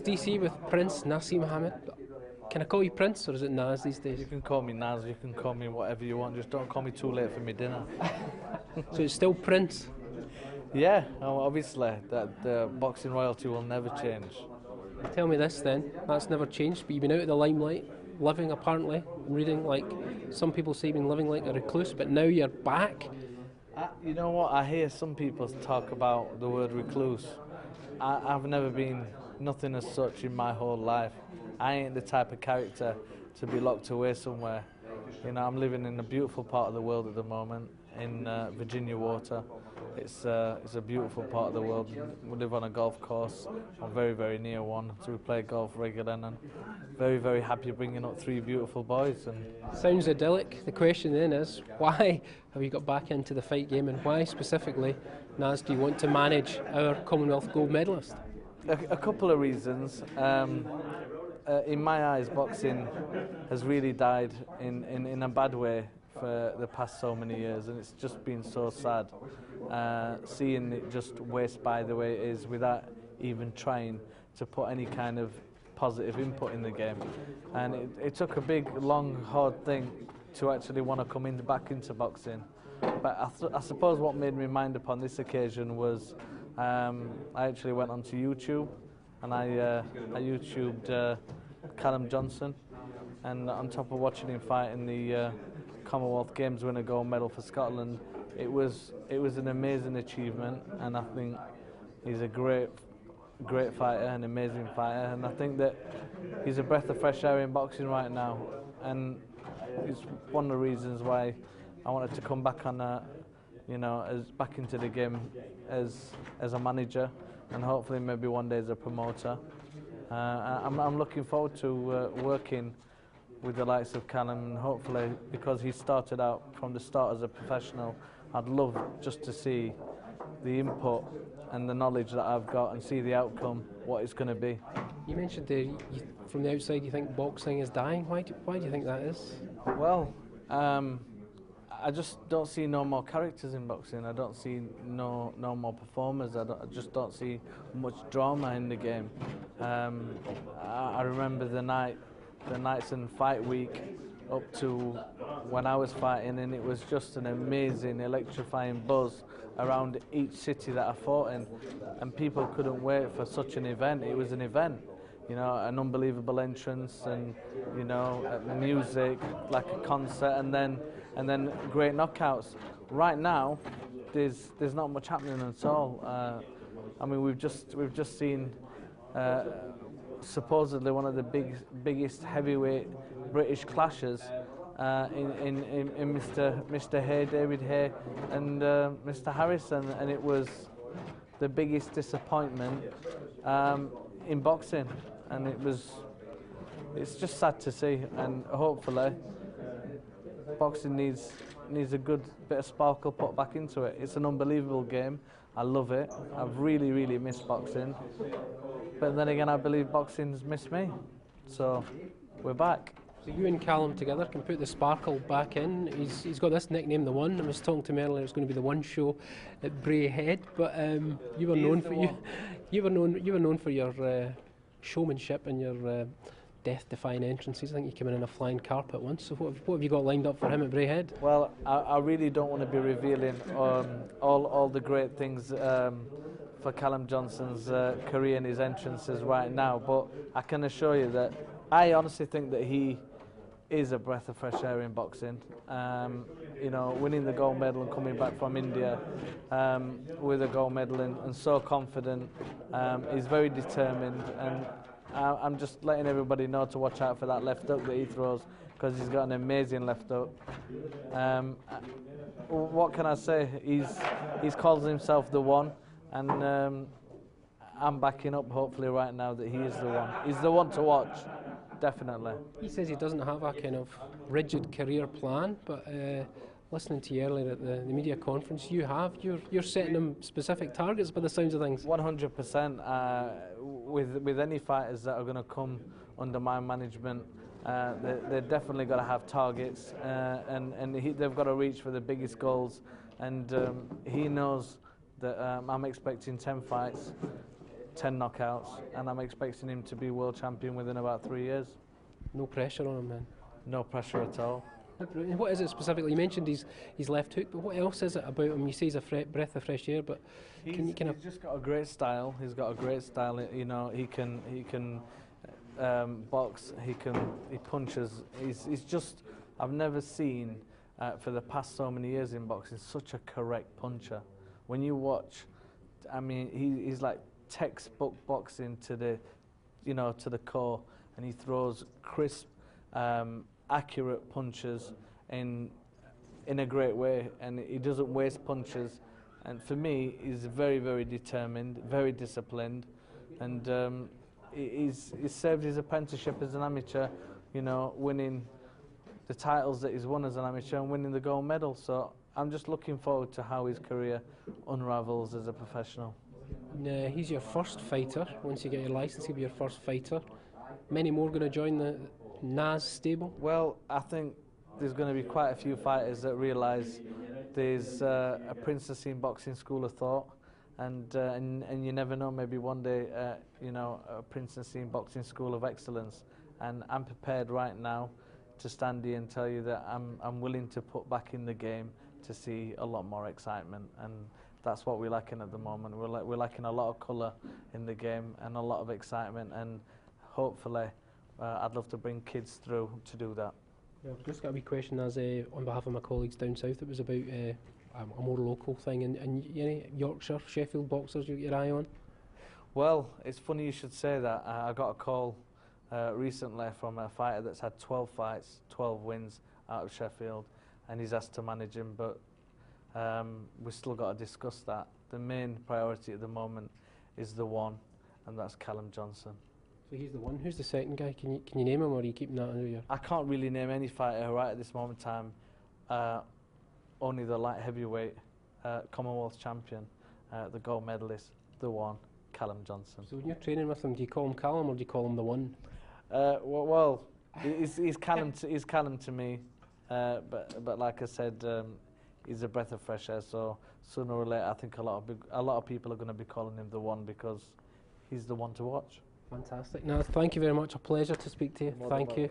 DC with Prince Naseem Hamid. Can I call you Prince or is it Nas these days? You can call me Naz, you can call me whatever you want, just don't call me too late for me dinner. So it's still Prince? Yeah, obviously, that the boxing royalty will never change. Tell me this then, that's never changed, but you've been out of the limelight, living apparently, I'm reading like some people say you've been living like a recluse, but now you're back. You know what, I hear some people talk about the word recluse. I've never been nothing as such in my whole life. I ain't the type of character to be locked away somewhere. You know, I'm living in a beautiful part of the world at the moment, in Virginia Water. It's a beautiful part of the world. We live on a golf course. I'm very, very near one, so we play golf regularly, and very, very happy bringing up three beautiful boys. And sounds idyllic. The question then is, why have you got back into the fight game, and why specifically, Naz, do you want to manage our Commonwealth gold medalist? A couple of reasons. In my eyes, boxing has really died in a bad way for the past so many years, and it's just been so sad seeing it just waste by the way it is without even trying to put any kind of positive input in the game. And it took a big, long, hard thing to actually want to come back into boxing. But I suppose what made me mind upon this occasion was I actually went onto YouTube and I YouTubed Callum Johnson, and on top of watching him fight in the Commonwealth Games, win a gold medal for Scotland, it was an amazing achievement, and I think he's a great fighter, an amazing fighter, and I think that he's a breath of fresh air in boxing right now, and it's one of the reasons why I wanted to come back on back into the game as a manager, and hopefully maybe one day as a promoter. I'm looking forward to working with the likes of Callum, and hopefully, because he started out from the start as a professional, I'd love just to see the input and the knowledge that I've got and see the outcome, what it's going to be. You mentioned from the outside you think boxing is dying. Why do you think that is? Well, I just don't see no more characters in boxing. I don't see no more performers. I just don't see much drama in the game. I remember the nights in fight week up to when I was fighting, and it was just an amazing, electrifying buzz around each city that I fought in, and people couldn't wait for such an event. It was an event, you know, an unbelievable entrance, and you know, music like a concert, and then great knockouts. Right now, there's not much happening at all. I mean, we've just seen supposedly one of the biggest heavyweight British clashes in Mr. Hay, David Hay, and Mr. Harrison, and it was the biggest disappointment in boxing, and it's just sad to see, and hopefully boxing needs a good bit of sparkle put back into it. It's an unbelievable game. I love it. I've really missed boxing. But then again, I believe boxing's missed me. So we're back. So you and Callum together can put the sparkle back in. He's got this nickname, The One. I was talking to him earlier, it's going to be the One Show at Bray Head. But you were known for your showmanship and your death-defying entrances. I think you came in a flying carpet once. So what have you got lined up for him at Bray Head? Well, I really don't want to be revealing all the great things for Callum Johnson's career and his entrances right now, but I can assure you that I honestly think that he is a breath of fresh air in boxing. You know, winning the gold medal and coming back from India with a gold medal and so confident. He's very determined, and I'm just letting everybody know to watch out for that left hook that he throws, because he's got an amazing left hook. What can I say? He's called himself the One, and I'm backing up hopefully right now that he is the one. He's the one to watch, definitely. He says he doesn't have a kind of rigid career plan, but listening to you earlier at the media conference, you're setting him specific targets by the sounds of things. 100%. With any fighters that are going to come under my management, they're definitely got to have targets, and they've got to reach for the biggest goals, and he knows that I'm expecting 10 fights 10 knockouts, and I'm expecting him to be world champion within about 3 years. No pressure on him then. No pressure at all. What is it specifically? You mentioned his left hook, but what else is it about him? You say he's a breath of fresh air, but He's just got a great style. He's got a great style. You know, he can box. He punches. He's just. I've never seen for the past so many years in boxing such a correct puncher. When you watch, I mean, he's like textbook boxing to the, to the core, and he throws crisp, accurate punches in a great way, and he doesn't waste punches. And for me, he's very, very determined, very disciplined, and he's served his apprenticeship as an amateur, winning the titles that he's won as an amateur and winning the gold medal. So I'm just looking forward to how his career unravels as a professional. He's your first fighter. Once you get your licence, he'll be your first fighter. Many more going to join the Nas stable? Well, I think there's going to be quite a few fighters that realise there's a Prince Naseem boxing school of thought, and you never know, maybe one day, a Prince Naseem boxing school of excellence. And I'm prepared right now to stand here and tell you that I'm willing to put back in the game to see a lot more excitement, and that's what we're lacking at the moment. We're lacking a lot of colour in the game and a lot of excitement, and hopefully I'd love to bring kids through to do that. Yeah, I've just got a wee question on behalf of my colleagues down south. It was about a more local thing, and Yorkshire, Sheffield boxers you get your eye on? Well, it's funny you should say that. I got a call recently from a fighter that's had 12 fights, 12 wins out of Sheffield, and he's asked to manage him, but we've still got to discuss that. The main priority at the moment is the one, and that's Callum Johnson. So he's the one. Who's the second guy? Can you name him, or are you keeping that under your... I can't really name any fighter right at this moment in time. Only the light heavyweight Commonwealth champion, the gold medalist, the one, Callum Johnson. So when you're training with him, do you call him Callum or do you call him the one? Well, he's Callum. He's Callum to me, but like I said, he's a breath of fresh air. So sooner or later, I think a lot of people are going to be calling him the one, because he's the one to watch. Fantastic. No, thank you very much. A pleasure to speak to you. Thank you.